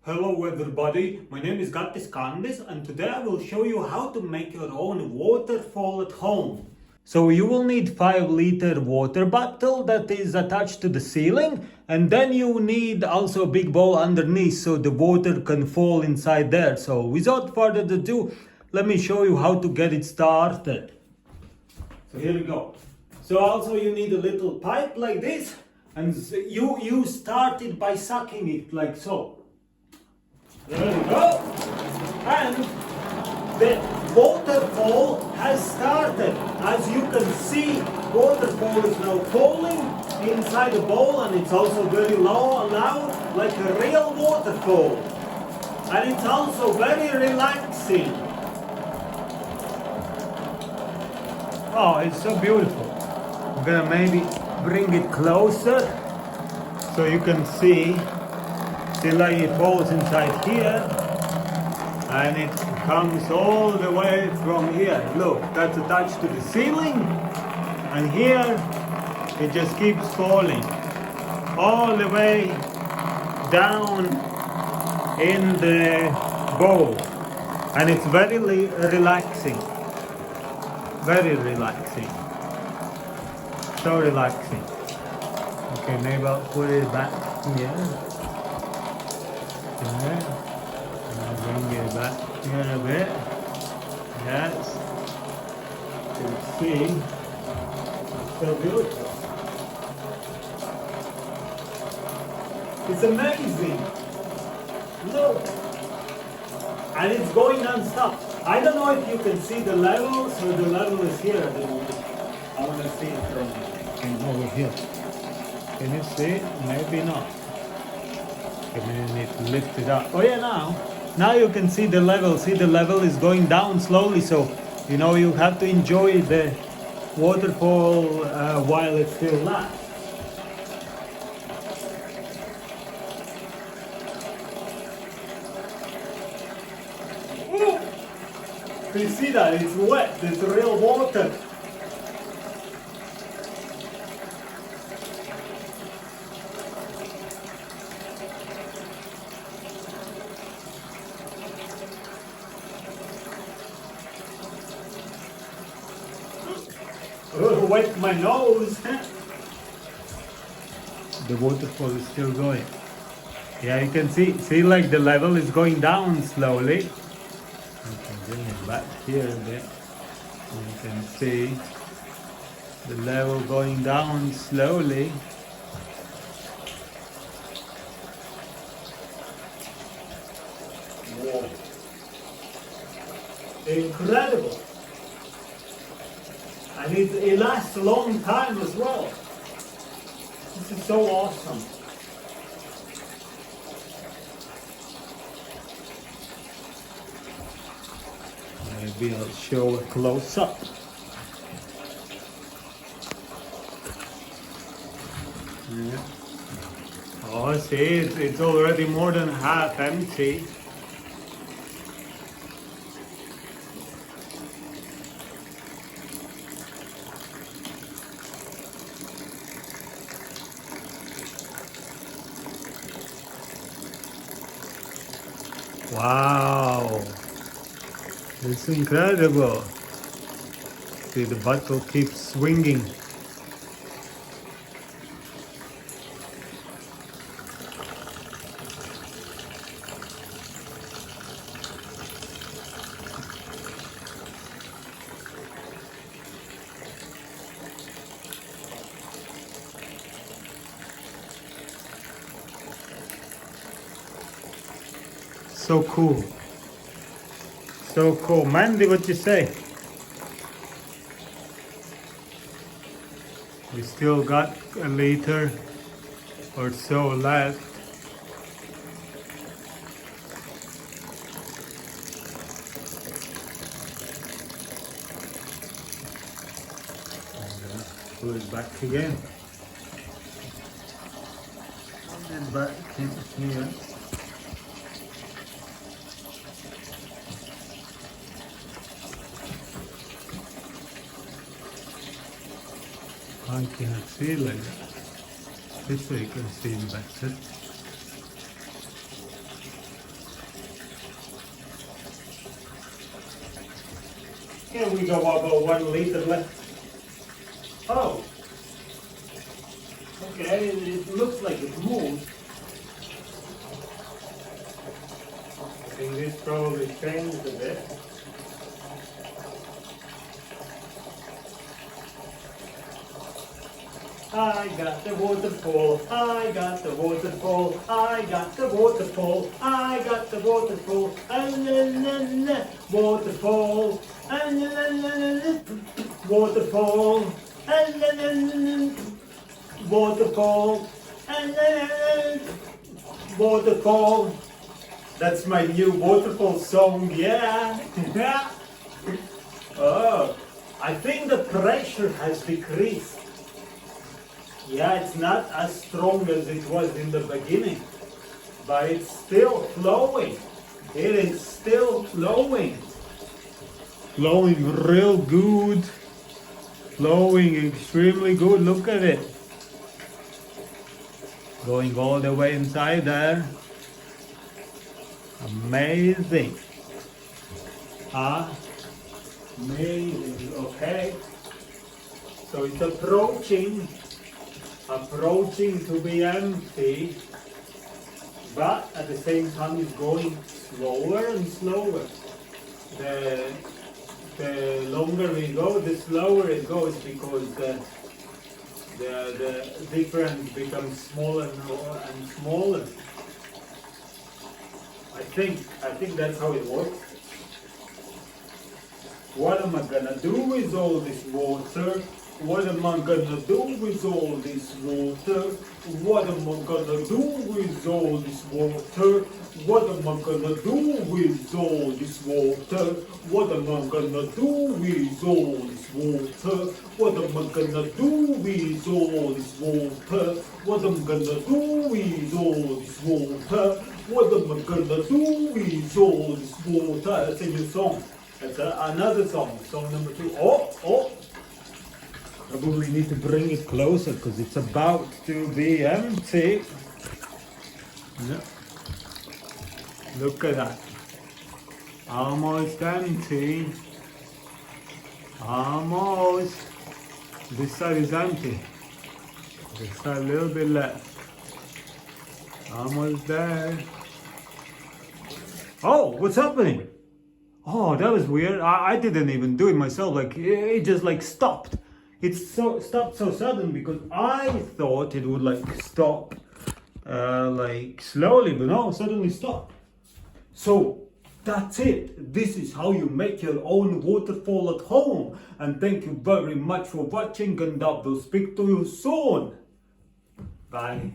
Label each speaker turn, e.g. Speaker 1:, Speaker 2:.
Speaker 1: Hello everybody, my name is Gattis Kandis and today I will show you how to make your own waterfall at home. So you will need 5-liter water bottle that is attached to the ceiling, and then you need also a big bowl underneath so the water can fall inside there. So without further ado, let me show you how to get it started. So here we go. So also you need a little pipe like this, and you start it by sucking it like so. There we go. And the waterfall has started. As you can see, waterfall is now falling inside the bowl, and it's also very loud, like a real waterfall. And it's also very relaxing. Oh, it's so beautiful. I'm gonna maybe bring it closer so you can see. See, like it falls inside here, and it comes all the way from here. Look, that's attached to the ceiling, and here it just keeps falling all the way down in the bowl, and it's very relaxing. Very relaxing. So relaxing. Okay, maybe I'll put it back here. Okay. I'll bring it back here a bit. Yes. You can see. It's so beautiful. It's amazing. Look. And it's going non-stop. I don't know if you can see the level, so the level is here at the moment. I want to see it from over here. Can you see it? Maybe not. Okay, maybe I need to lift it up. Oh yeah, now you can see the level. See, the level is going down slowly, so you have to enjoy the waterfall while it still lasts. You see that? It's wet. It's real water. Oh, wet my nose. The waterfall is still going. Yeah, you can see like the level is going down slowly. Bring it back here a bit. You can see the level going down slowly. Whoa. Incredible. And it lasts a long time as well. This is so awesome. Maybe I'll show a close-up. Yeah. Oh, see, it's already more than half empty. Wow. It's incredible. See, the bottle keeps swinging. So cool. So cool. Mandy, what you say? We still got a liter or so left. Put it back again. And back in here. I cannot see like that. This way you can see better. Here we go, about 1 liter left. Oh. Okay, it looks like it moves. I think this probably changed a bit. I got the waterfall, I got the waterfall, I got the waterfall, I got the waterfall, waterfall, waterfall, waterfall, waterfall. That's my new waterfall song, yeah. Oh, I think the pressure has decreased. Yeah, it's not as strong as it was in the beginning, but it's still flowing. It is still flowing. Flowing real good. Flowing extremely good. Look at it. Going all the way inside there. Amazing. Amazing. Okay. So it's approaching to be empty, but at the same time it's going slower and slower. The longer we go, the slower it goes, because the difference becomes smaller and smaller. I think that's how it works. What am I gonna do with all this water? What am I gonna do with all this water? What am I gonna do with all this water? What am I gonna do with all this water? What am I gonna do with all this water? What am I gonna do with all this water? What am I gonna do with all this water? What am I gonna do with all this water? That's a new song. That's another song. Song number 2. Oh! Probably need to bring it closer because it's about to be empty. Yeah. Look at that. Almost empty. Almost. This side is empty. This side a little bit left. Almost there. Oh, what's happening? Oh, that was weird. I didn't even do it myself. Like, it just like stopped. It stopped so sudden because I thought it would like stop like slowly, but no, suddenly stopped. So that's it. This is how you make your own waterfall at home. And thank you very much for watching, and I will speak to you soon. Bye.